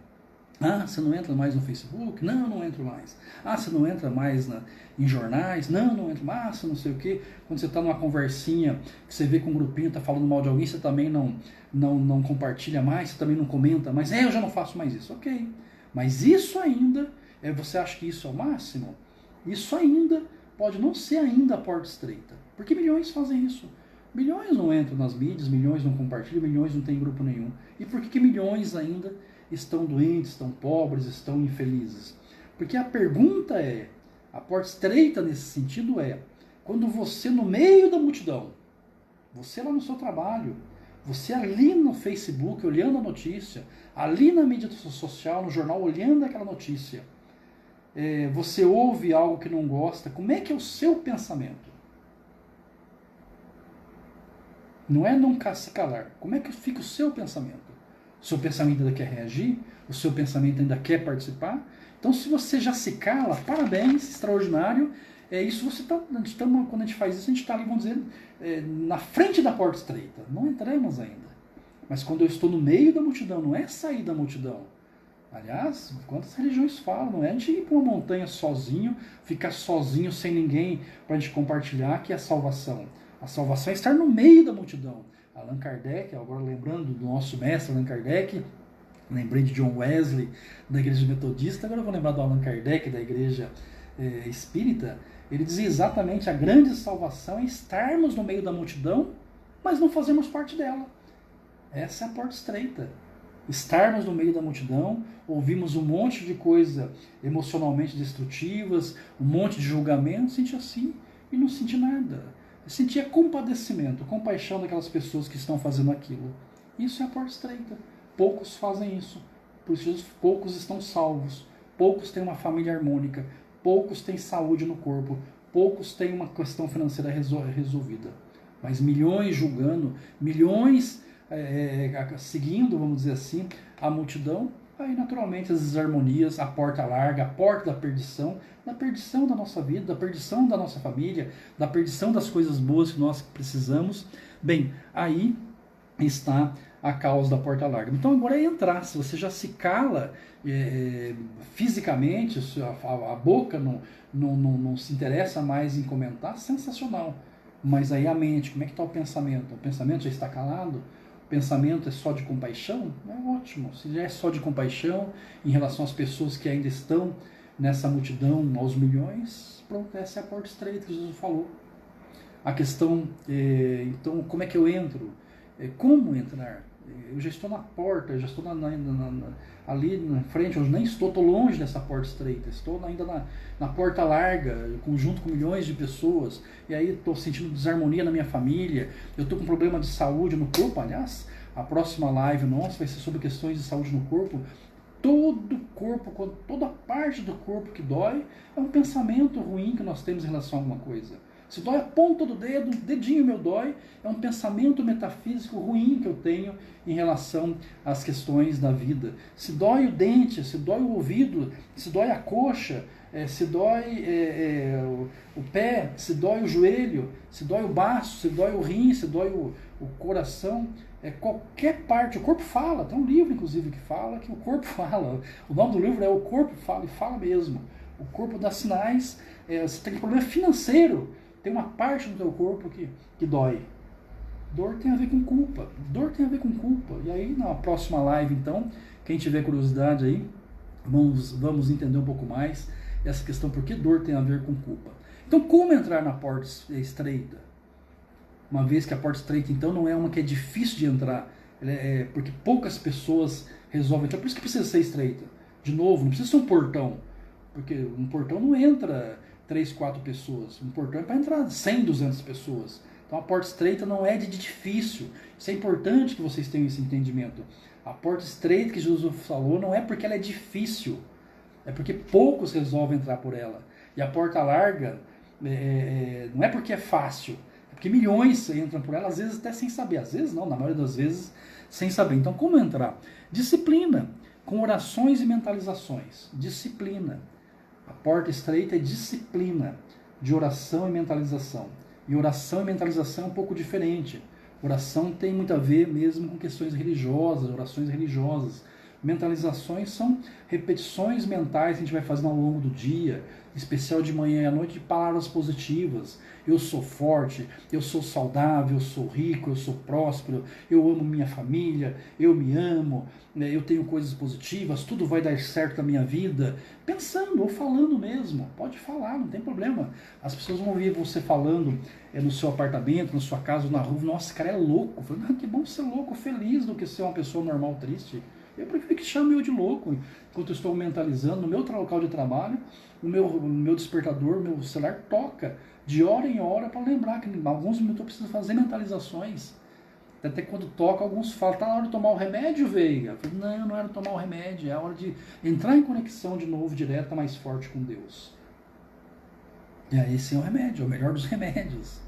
Ah, você não entra mais no Facebook? Não, eu não entro mais. Ah, você não entra mais em jornais? Não, não entro mais, não sei o quê. Quando você está numa conversinha, que você vê que um grupinho está falando mal de alguém, você também não compartilha mais, você também não comenta mais. Eu já não faço mais isso. Ok, mas isso ainda... Você acha que isso é o máximo? Isso ainda pode não ser ainda a porta estreita. Porque milhões fazem isso. Milhões não entram nas mídias, milhões não compartilham, milhões não têm grupo nenhum. E por que milhões ainda estão doentes, estão pobres, estão infelizes? Porque a pergunta é, a porta estreita nesse sentido é, quando você no meio da multidão, você lá no seu trabalho, você ali no Facebook olhando a notícia, ali na mídia social, no jornal olhando aquela notícia, você ouve algo que não gosta, como é que é o seu pensamento? Não é nunca se calar. Como é que fica o seu pensamento? O seu pensamento ainda quer reagir? O seu pensamento ainda quer participar? Então, se você já se cala, parabéns, extraordinário. Isso você está. Quando a gente faz isso, a gente está ali, vamos dizer, na frente da porta estreita. Não entramos ainda. Mas quando eu estou no meio da multidão, não é sair da multidão. Aliás, quantas religiões falam, não é a gente ir para uma montanha sozinho, ficar sozinho, sem ninguém, para a gente compartilhar que é a salvação. A salvação é estar no meio da multidão. Allan Kardec, agora lembrando do nosso mestre Allan Kardec, lembrei de John Wesley, da igreja metodista, agora eu vou lembrar do Allan Kardec, da igreja espírita. Ele dizia exatamente, a grande salvação é estarmos no meio da multidão, mas não fazemos parte dela. Essa é a porta estreita. Estarmos no meio da multidão, ouvimos um monte de coisa emocionalmente destrutivas, um monte de julgamento, sentir assim e não sentir nada. Sentir compadecimento, compaixão daquelas pessoas que estão fazendo aquilo. Isso é a porta estreita. Poucos fazem isso. Por isso poucos estão salvos. Poucos têm uma família harmônica. Poucos têm saúde no corpo. Poucos têm uma questão financeira resolvida. Mas milhões julgando, milhões seguindo, vamos dizer assim, a multidão, aí naturalmente as desarmonias, a porta larga, a porta da perdição da nossa vida, da perdição da nossa família, da perdição das coisas boas que nós precisamos. Bem, aí está a causa da porta larga. Então agora é entrar. Se você já se cala fisicamente, a boca não se interessa mais em comentar, sensacional. Mas aí a mente, como é que está o pensamento? O pensamento já está calado? O pensamento é só de compaixão? É ótimo. Se já é só de compaixão em relação às pessoas que ainda estão nessa multidão aos milhões, pronto, essa é a porta estreita que Jesus falou. A questão, então, como é que eu entro? Como entrar? Eu já estou na porta, eu já estou ali na frente, eu nem estou longe dessa porta estreita, estou ainda na porta larga, junto com milhões de pessoas, e aí estou sentindo desarmonia na minha família, eu estou com problema de saúde no corpo. Aliás, a próxima live nossa vai ser sobre questões de saúde no corpo. Todo o corpo, toda parte do corpo que dói é um pensamento ruim que nós temos em relação a alguma coisa. Se dói a ponta do dedo, o dedinho meu dói, é um pensamento metafísico ruim que eu tenho em relação às questões da vida. Se dói o dente, se dói o ouvido, se dói a coxa, se dói o pé, se dói o joelho, se dói o baço, se dói o rim, se dói o coração, qualquer parte, o corpo fala. Tem um livro, inclusive, que fala que o corpo fala. O nome do livro é O Corpo Fala, e fala mesmo. O corpo dá sinais. Você tem um problema financeiro, tem uma parte do teu corpo que dói. Dor tem a ver com culpa. Dor tem a ver com culpa. E aí, na próxima live, então, quem tiver curiosidade aí, vamos entender um pouco mais essa questão, por que dor tem a ver com culpa. Então, como entrar na porta estreita? Uma vez que a porta estreita, então, não é uma que é difícil de entrar, porque poucas pessoas resolvem entrar. Por isso que precisa ser estreita. De novo, não precisa ser um portão, porque um portão não entra 3, 4 pessoas. Um portão é para entrar 100, 200 pessoas. Então a porta estreita não é de difícil. Isso é importante que vocês tenham esse entendimento. A porta estreita que Jesus falou não é porque ela é difícil, é porque poucos resolvem entrar por ela. E a porta larga não é porque é fácil, é porque milhões entram por ela, às vezes até sem saber. Às vezes não, na maioria das vezes sem saber. Então como entrar? Disciplina, com orações e mentalizações. Disciplina. A porta estreita é disciplina de oração e mentalização. E oração e mentalização é um pouco diferente. Oração tem muito a ver mesmo com questões religiosas, orações religiosas. Mentalizações são repetições mentais que a gente vai fazendo ao longo do dia, especial de manhã e à noite, de palavras positivas. Eu sou forte, eu sou saudável, eu sou rico, eu sou próspero, eu amo minha família, eu me amo, eu tenho coisas positivas, tudo vai dar certo na minha vida. Pensando ou falando mesmo, pode falar, não tem problema. As pessoas vão ouvir você falando no seu apartamento, na sua casa, na rua. Nossa, esse cara é louco. Que bom ser louco, feliz, do que ser uma pessoa normal, triste. Eu prefiro que chame eu de louco, enquanto eu estou mentalizando. No meu local de trabalho, o meu despertador, o meu celular toca de hora em hora para lembrar que em alguns minutos eu preciso fazer mentalizações. Até quando toca, alguns falam, tá na hora de tomar o remédio, Veiga? Eu falo, não é hora de tomar o remédio, é a hora de entrar em conexão de novo, direta, mais forte com Deus. E aí sim é o remédio, é o melhor dos remédios.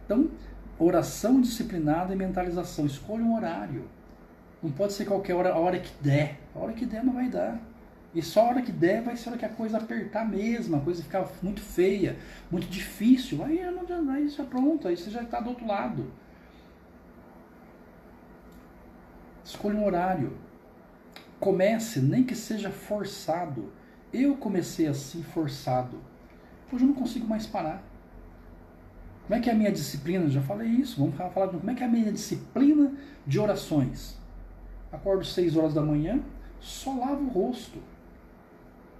Então, oração disciplinada e mentalização. Escolha um horário. Não pode ser qualquer hora, a hora que der. A hora que der não vai dar. E só a hora que der vai ser a hora que a coisa apertar mesmo, a coisa ficar muito feia, muito difícil. Aí já pronto, aí você já está do outro lado. Escolha um horário. Comece, nem que seja forçado. Eu comecei assim, forçado. Hoje eu não consigo mais parar. Como é que é a minha disciplina? Já falei isso. Vamos falar de como é que é a minha disciplina de orações. Acordo 6 horas da manhã, só lavo o rosto.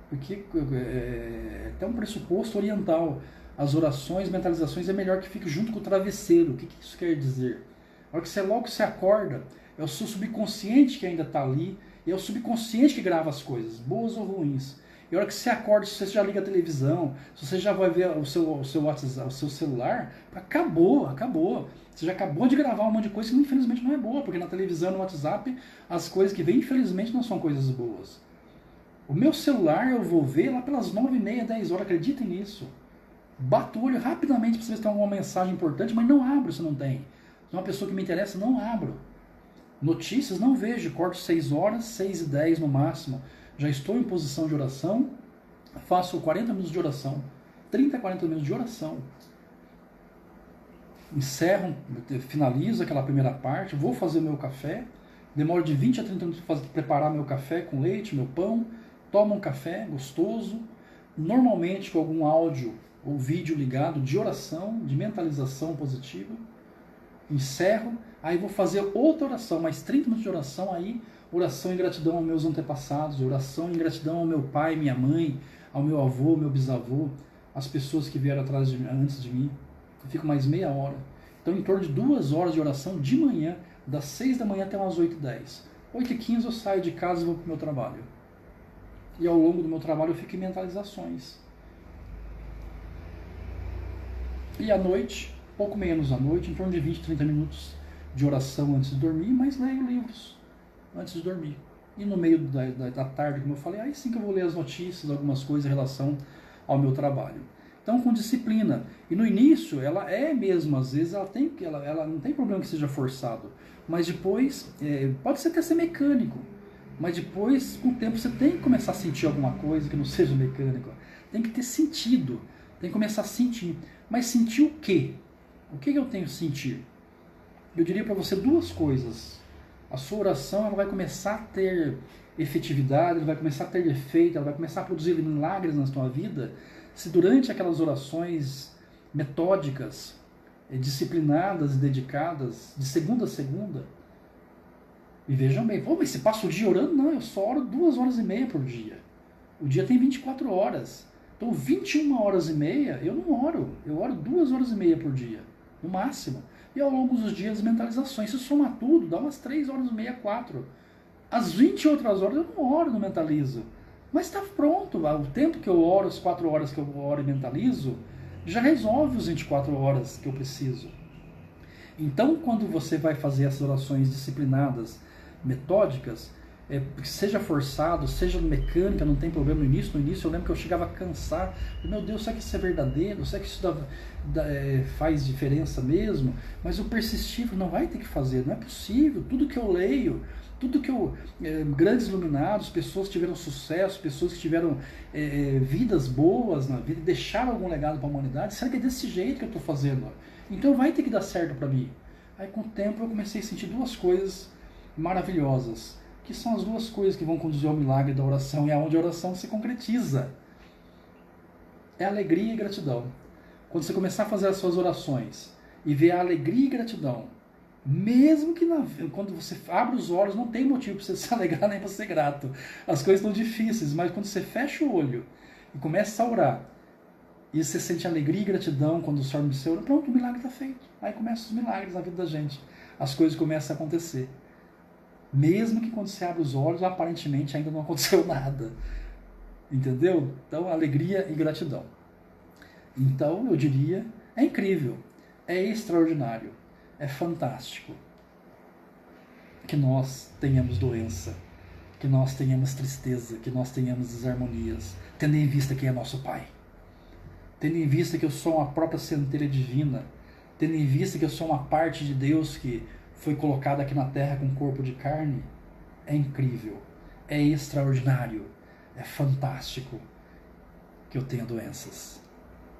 Porque é até um pressuposto oriental. As orações, mentalizações é melhor que fique junto com o travesseiro. O que isso quer dizer? A hora que logo você acorda, é o seu subconsciente que ainda está ali, e é o subconsciente que grava as coisas, boas ou ruins. E a hora que você acorda, se você já liga a televisão, se você já vai ver o seu WhatsApp, o seu celular, acabou. Você já acabou de gravar um monte de coisa que infelizmente não é boa, porque na televisão, no WhatsApp, as coisas que vêm infelizmente não são coisas boas. O meu celular eu vou ver lá pelas 9h30, 10 horas, acreditem nisso. Bato o olho rapidamente para ver se tem alguma mensagem importante, mas não abro se não tem. Se é uma pessoa que me interessa, não abro. Notícias não vejo, corto 6 horas, 6h10 no máximo. Já estou em posição de oração, faço 40 minutos de oração, 30, 40 minutos de oração. Encerro, finalizo aquela primeira parte, vou fazer o meu café, demoro de 20 a 30 minutos para preparar meu café com leite, meu pão, tomo um café gostoso, normalmente com algum áudio ou vídeo ligado de oração, de mentalização positiva, encerro, aí vou fazer outra oração, mais 30 minutos de oração, aí oração em gratidão aos meus antepassados, oração em gratidão ao meu pai, minha mãe, ao meu avô, meu bisavô, as pessoas que vieram atrás antes de mim. Eu fico mais meia hora. Então, em torno de 2 horas de oração de manhã, das 6 da manhã até umas 8h10. 8h15 eu saio de casa e vou para o meu trabalho. E ao longo do meu trabalho eu fico em mentalizações. E à noite, pouco menos à noite, em torno de 20, 30 minutos de oração antes de dormir, mas leio livros antes de dormir. E no meio da tarde, como eu falei, aí sim que eu vou ler as notícias, algumas coisas em relação ao meu trabalho. Então, com disciplina. E no início, ela é mesmo, às vezes, ela não tem problema que seja forçado. Mas depois, pode ser até ser mecânico. Mas depois, com o tempo, você tem que começar a sentir alguma coisa que não seja mecânico. Tem que ter sentido. Tem que começar a sentir. Mas sentir o quê? O que eu tenho que sentir? Eu diria para você 2 coisas. A sua oração ela vai começar a ter efetividade, ela vai começar a ter efeito, ela vai começar a produzir milagres na sua vida, se durante aquelas orações metódicas, disciplinadas e dedicadas, de segunda a segunda, e vejam bem, mas você passa o dia orando? Não, eu só oro 2h30 por dia. O dia tem 24 horas. Então 21 horas e meia eu não oro, eu oro 2h30 por dia, no máximo. E ao longo dos dias, mentalizações. Se somar tudo, dá umas 3h30, 4. As 20 outras horas eu não oro, não mentalizo. Mas está pronto, o tempo que eu oro, as 4 horas que eu oro e mentalizo, já resolve os 24 horas que eu preciso. Então, quando você vai fazer essas orações disciplinadas, metódicas, seja forçado, seja mecânica, não tem problema no início. No início eu lembro que eu chegava a cansar. Meu Deus, será que isso é verdadeiro? Será que isso faz diferença mesmo? Mas eu persistia, não vai ter que fazer, não é possível. Tudo que eu leio, tudo que eu... grandes iluminados, pessoas que tiveram sucesso, pessoas que tiveram vidas boas na vida, deixaram algum legado para a humanidade. Será que é desse jeito que eu estou fazendo? Então vai ter que dar certo para mim. Aí com o tempo eu comecei a sentir 2 coisas maravilhosas, que são as 2 coisas que vão conduzir ao milagre da oração e aonde a oração se concretiza. É alegria e gratidão. Quando você começar a fazer as suas orações e ver a alegria e gratidão, mesmo que quando você abre os olhos não tem motivo para você se alegrar nem para ser grato. As coisas estão difíceis, mas quando você fecha o olho e começa a orar, e você sente alegria e gratidão quando o Senhor me ora, pronto, o milagre está feito. Aí começam os milagres na vida da gente. As coisas começam a acontecer. Mesmo que quando você abre os olhos, aparentemente ainda não aconteceu nada. Entendeu? Então, alegria e gratidão. Então, eu diria, é incrível, é extraordinário, é fantástico que nós tenhamos doença, que nós tenhamos tristeza, que nós tenhamos desarmonias, tendo em vista quem é nosso Pai. Tendo em vista que eu sou uma própria centelha divina, tendo em vista que eu sou uma parte de Deus que foi colocada aqui na terra com corpo de carne, é incrível, é extraordinário, é fantástico que eu tenha doenças,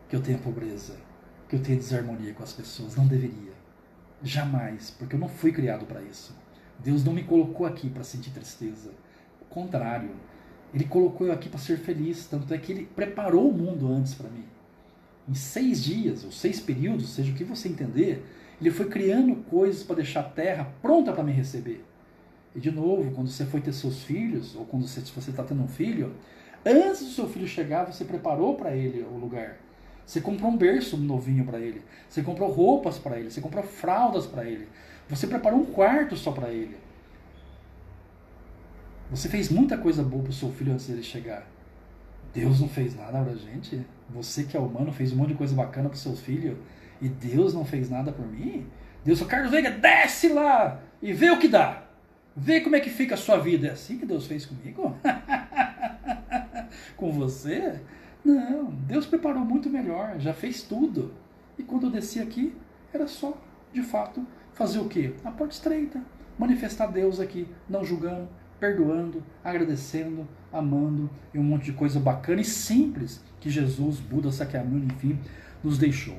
que eu tenha pobreza, que eu tenha desarmonia com as pessoas. Não deveria, jamais, porque eu não fui criado para isso. Deus não me colocou aqui para sentir tristeza, ao contrário, Ele colocou eu aqui para ser feliz, tanto é que Ele preparou o mundo antes para mim. Em 6 dias, ou 6 períodos, seja o que você entender, Ele foi criando coisas para deixar a terra pronta para me receber. E de novo, quando você foi ter seus filhos, ou quando você está tendo um filho, antes do seu filho chegar, você preparou para ele o lugar. Você comprou um berço novinho para ele. Você comprou roupas para ele. Você comprou fraldas para ele. Você preparou um quarto só para ele. Você fez muita coisa boa para o seu filho antes dele chegar. Deus não fez nada pra gente? Você que é humano fez um monte de coisa bacana pro seu filho e Deus não fez nada por mim? Deus falou, Carlos Veiga, desce lá e vê o que dá. Vê como é que fica a sua vida. É assim que Deus fez comigo? Com você? Não, Deus preparou muito melhor, já fez tudo. E quando eu desci aqui, era só, de fato, fazer o quê? A porta estreita. Manifestar Deus aqui, não julgando, perdoando, agradecendo, amando e um monte de coisa bacana e simples que Jesus, Buda, Sakyamuni, enfim, nos deixou.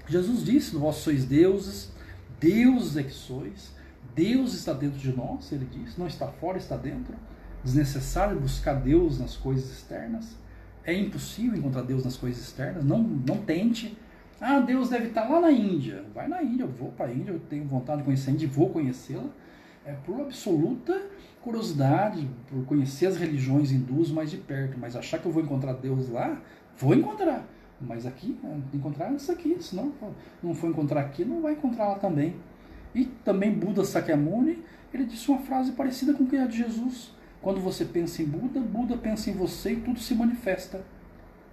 Jesus disse, vós sois deuses, deuses é que sois, Deus está dentro de nós, ele diz, não está fora, está dentro. Desnecessário buscar Deus nas coisas externas. É impossível encontrar Deus nas coisas externas, não tente. Ah, Deus deve estar lá na Índia. Vai na Índia, eu vou para a Índia, eu tenho vontade de conhecer a Índia e vou conhecê-la. Por absoluta curiosidade, por conhecer as religiões hindus mais de perto. Mas achar que eu vou encontrar Deus lá, vou encontrar. Mas aqui, encontrar isso aqui, senão não for encontrar aqui, não vai encontrar lá também. E também Buda Sakyamuni, ele disse uma frase parecida com a de Jesus. Quando você pensa em Buda, Buda pensa em você e tudo se manifesta.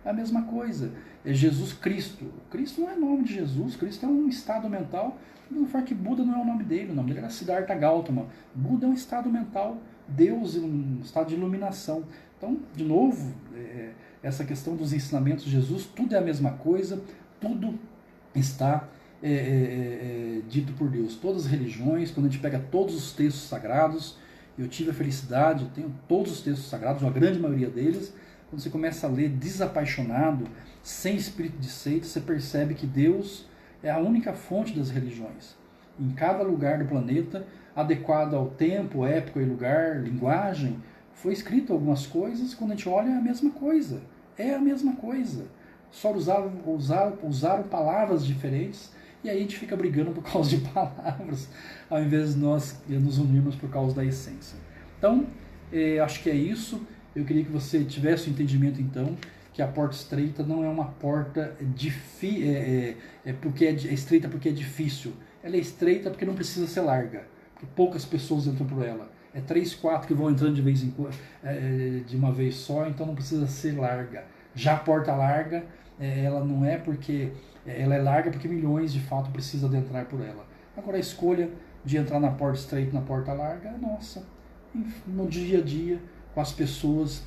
É a mesma coisa. É Jesus Cristo. Cristo não é nome de Jesus, Cristo é um estado mental. Não fala que Buda não é o nome dele era Siddhartha Gautama. Buda é um estado mental, Deus é um estado de iluminação. Então, de novo, essa questão dos ensinamentos de Jesus, tudo é a mesma coisa, tudo está dito por Deus. Todas as religiões, quando a gente pega todos os textos sagrados, eu tive a felicidade, eu tenho todos os textos sagrados, uma grande maioria deles. Quando você começa a ler desapaixonado, sem espírito de seita, você percebe que Deus é a única fonte das religiões. Em cada lugar do planeta, adequado ao tempo, época e lugar, linguagem, foi escrito algumas coisas, quando a gente olha é a mesma coisa. É a mesma coisa. Só usaram palavras diferentes, e aí a gente fica brigando por causa de palavras, ao invés de nós nos unirmos por causa da essência. Então, acho que é isso. Eu queria que você tivesse o entendimento, então, que a porta estreita não é uma porta porque é estreita porque é difícil. Ela é estreita porque não precisa ser larga, porque poucas pessoas entram por ela. 3, 4 que vão entrando de vez em quando, de uma vez só, então não precisa ser larga. Já a porta larga, ela não é porque ela é larga porque milhões de fato precisam de entrar por ela. Agora a escolha de entrar na porta estreita e na porta larga é nossa, no dia a dia, com as pessoas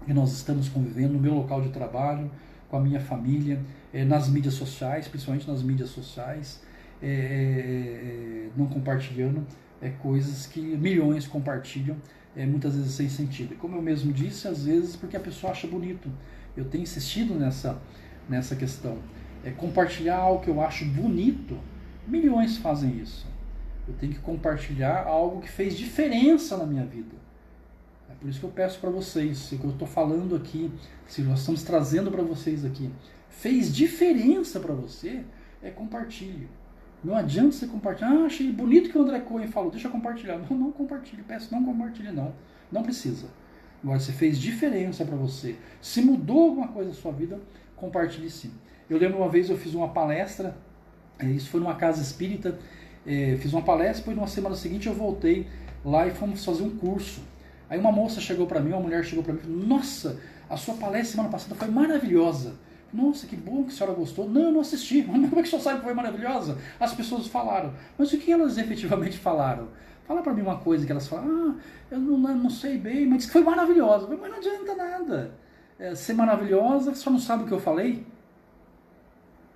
que nós estamos convivendo, no meu local de trabalho, com a minha família, nas mídias sociais, principalmente nas mídias sociais, não compartilhando coisas que milhões compartilham, muitas vezes sem sentido. E como eu mesmo disse, às vezes porque a pessoa acha bonito. Eu tenho insistido nessa questão. Compartilhar algo que eu acho bonito, milhões fazem isso. Eu tenho que compartilhar algo que fez diferença na minha vida. É por isso que eu peço para vocês, se o que eu estou falando aqui, se nós estamos trazendo para vocês aqui, fez diferença para você, compartilhe. Não adianta você compartilhar. Ah, achei bonito que o André Cohen falou, deixa eu compartilhar. Não compartilhe, peço, não compartilhe, não precisa. Agora, se fez diferença para você, se mudou alguma coisa na sua vida, compartilhe sim. Eu lembro uma vez eu fiz uma palestra, isso foi numa casa espírita, fiz uma palestra, depois numa semana seguinte eu voltei lá e fomos fazer um curso. Aí uma moça chegou para mim, uma mulher chegou para mim e falou, nossa, a sua palestra semana passada foi maravilhosa. Nossa, que bom que a senhora gostou. Não, eu não assisti. Mas como é que a senhora sabe que foi maravilhosa? As pessoas falaram. Mas o que elas efetivamente falaram? Fala para mim uma coisa que elas falam. Eu não sei bem, mas disse que foi maravilhosa. Mas não adianta nada. Ser maravilhosa, só não sabe o que eu falei?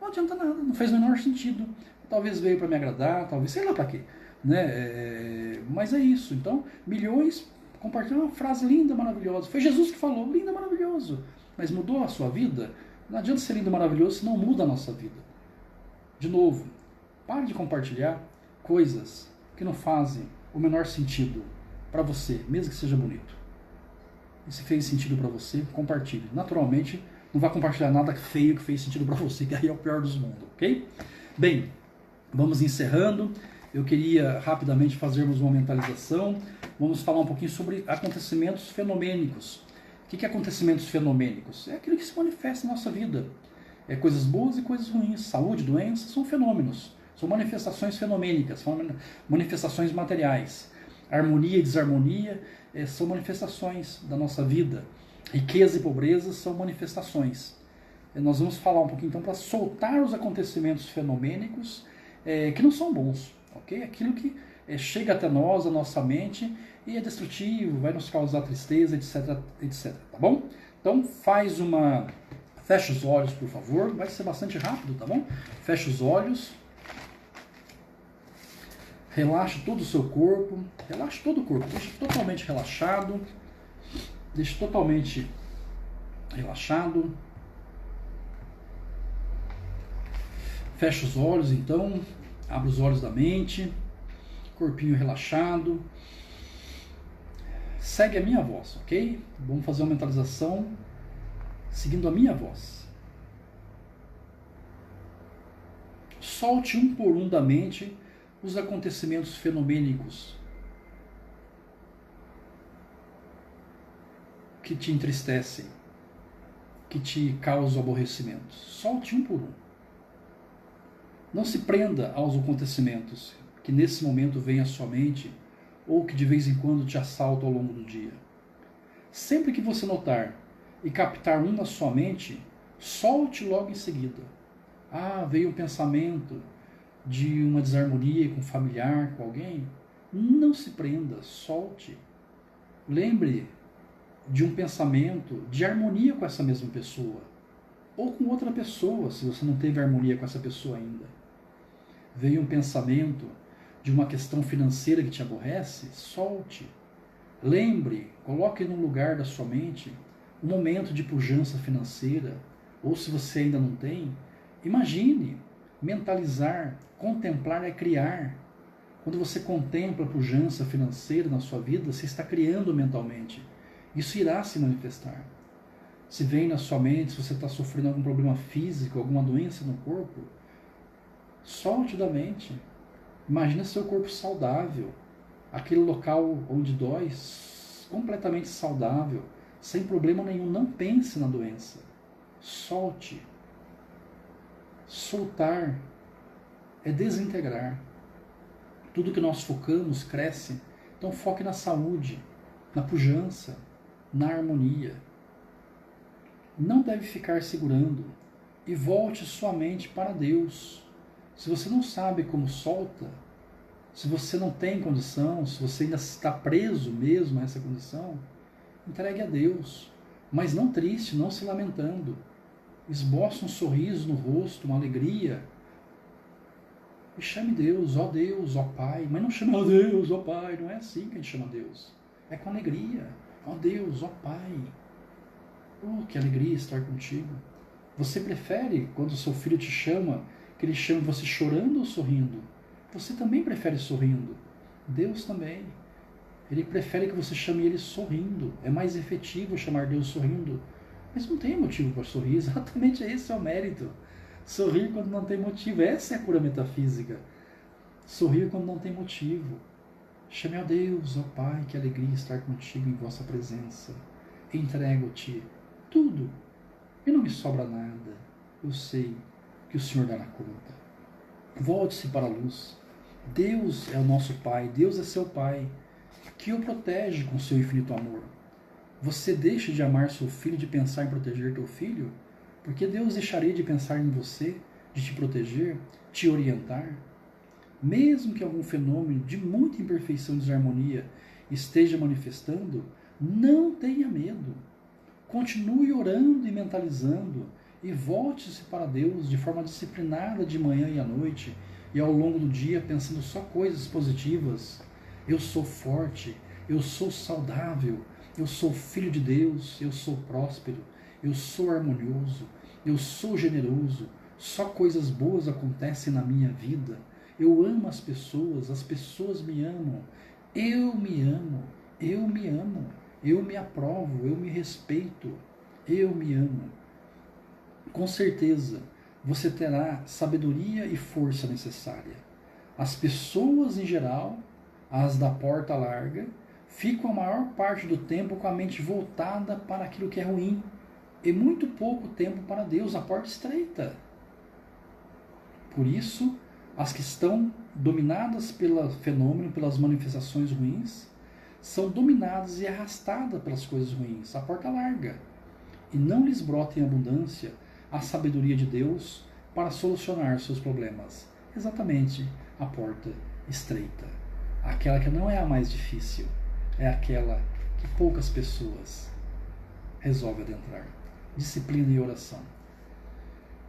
Não adianta nada, não fez o menor sentido. Talvez veio para me agradar, talvez, sei lá para quê. Né? Mas é isso. Então, milhões compartilham uma frase linda, maravilhosa. Foi Jesus que falou, linda, maravilhoso. Mas mudou a sua vida? Não adianta ser lindo e maravilhoso se não muda a nossa vida. De novo, pare de compartilhar coisas que não fazem o menor sentido para você, mesmo que seja bonito. E se fez sentido para você, compartilhe. Naturalmente, não vai compartilhar nada feio que fez sentido para você, que aí é o pior dos mundos, ok? Bem, vamos encerrando. Eu queria rapidamente fazermos uma mentalização. Vamos falar um pouquinho sobre acontecimentos fenomênicos. O que é acontecimentos fenomênicos? É aquilo que se manifesta na nossa vida. Coisas boas e coisas ruins. Saúde, doença, são fenômenos. São manifestações fenomênicas, são manifestações materiais. Harmonia e desarmonia são manifestações da nossa vida. Riqueza e pobreza são manifestações. Nós vamos falar um pouquinho então para soltar os acontecimentos fenomênicos que não são bons. Okay? Aquilo que chega até nós, a nossa mente, e é destrutivo, vai nos causar tristeza, etc, etc. Tá bom? Então fecha os olhos, por favor. Vai ser bastante rápido, tá bom? Fecha os olhos. Relaxa todo o seu corpo. Relaxa todo o corpo. Deixa totalmente relaxado. Deixa totalmente relaxado. Fecha os olhos, então. Abre os olhos da mente. corpinho relaxado. Segue a minha voz, ok? Vamos fazer uma mentalização seguindo a minha voz. Solte um por um da mente os acontecimentos fenomênicos que te entristecem, que te causam aborrecimento. Solte um por um. Não se prenda aos acontecimentos que nesse momento vêm à sua mente ou que de vez em quando te assaltam ao longo do dia. Sempre que você notar e captar um na sua mente, solte logo em seguida. Veio um pensamento de uma desarmonia com um familiar, com alguém. Não se prenda, solte. Lembre de um pensamento de harmonia com essa mesma pessoa, ou com outra pessoa, se você não teve harmonia com essa pessoa ainda. Veio um pensamento de uma questão financeira que te aborrece, solte. Lembre, coloque no lugar da sua mente um momento de pujança financeira, ou se você ainda não tem, imagine, mentalizar, contemplar é criar. Quando você contempla a pujança financeira na sua vida, você está criando mentalmente. Isso irá se manifestar. Se vem na sua mente, se você está sofrendo algum problema físico, alguma doença no corpo, solte da mente. Imagina seu corpo saudável, aquele local onde dói, completamente saudável, sem problema nenhum. Não pense na doença. Solte. Soltar é desintegrar. Tudo que nós focamos cresce. Então foque na saúde, na pujança, na harmonia. Não deve ficar segurando e volte sua mente para Deus. Se você não sabe como solta, se você não tem condição, se você ainda está preso mesmo a essa condição, entregue a Deus, mas não triste, não se lamentando. Esboce um sorriso no rosto, uma alegria, e chame Deus, ó Pai. Mas não chame, ó Deus, ó Pai. Não é assim que a gente chama Deus. É com alegria. Ó Deus, ó Pai. Oh, que alegria estar contigo. Você prefere, quando seu filho te chama, que ele chame você chorando ou sorrindo? Você também prefere sorrindo. Deus também. Ele prefere que você chame ele sorrindo. É mais efetivo chamar Deus sorrindo. Mas não tem motivo para sorrir. Exatamente esse é o mérito. Sorrir quando não tem motivo. Essa é a cura metafísica. Sorrir quando não tem motivo. Chame a Deus, ó Pai, que alegria estar contigo em vossa presença. Entrego-te tudo e não me sobra nada. Eu sei que o Senhor dará conta. Volte-se para a luz. Deus é o nosso Pai, Deus é seu Pai, que o protege com seu infinito amor. Você deixa de amar seu filho, de pensar em proteger teu filho? Porque Deus deixaria de pensar em você, de te proteger, te orientar? Mesmo que algum fenômeno de muita imperfeição e desarmonia esteja manifestando, não tenha medo. Continue orando e mentalizando e volte-se para Deus de forma disciplinada de manhã e à noite e ao longo do dia pensando só coisas positivas. Eu sou forte, eu sou saudável, eu sou filho de Deus, eu sou próspero, eu sou harmonioso, eu sou generoso, só coisas boas acontecem na minha vida. Eu amo as pessoas me amam, eu me amo, eu me amo, eu me aprovo, eu me respeito, eu me amo. Com certeza, você terá sabedoria e força necessária. As pessoas em geral, as da porta larga, ficam a maior parte do tempo com a mente voltada para aquilo que é ruim e muito pouco tempo para Deus, a porta estreita. Por isso, as que estão dominadas pelo fenômeno, pelas manifestações ruins, são dominadas e arrastadas pelas coisas ruins, a porta larga. E não lhes brota em abundância a sabedoria de Deus para solucionar seus problemas. Exatamente a porta estreita. Aquela que não é a mais difícil, é aquela que poucas pessoas resolvem adentrar. Disciplina e oração.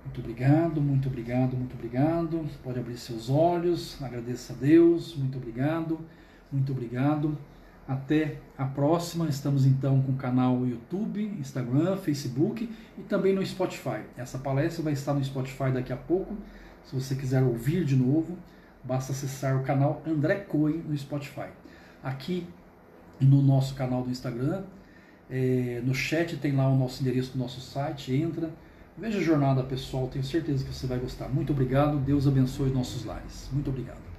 Muito obrigado, muito obrigado, muito obrigado. Pode abrir seus olhos, agradeça a Deus, muito obrigado, muito obrigado. Até a próxima. Estamos então com o canal YouTube, Instagram, Facebook e também no Spotify. Essa palestra vai estar no Spotify daqui a pouco. Se você quiser ouvir de novo, basta acessar o canal André Cohen no Spotify. Aqui no nosso canal do Instagram, no chat tem lá o nosso endereço do nosso site, entra, veja a jornada pessoal, tenho certeza que você vai gostar. Muito obrigado, Deus abençoe nossos lares. Muito obrigado.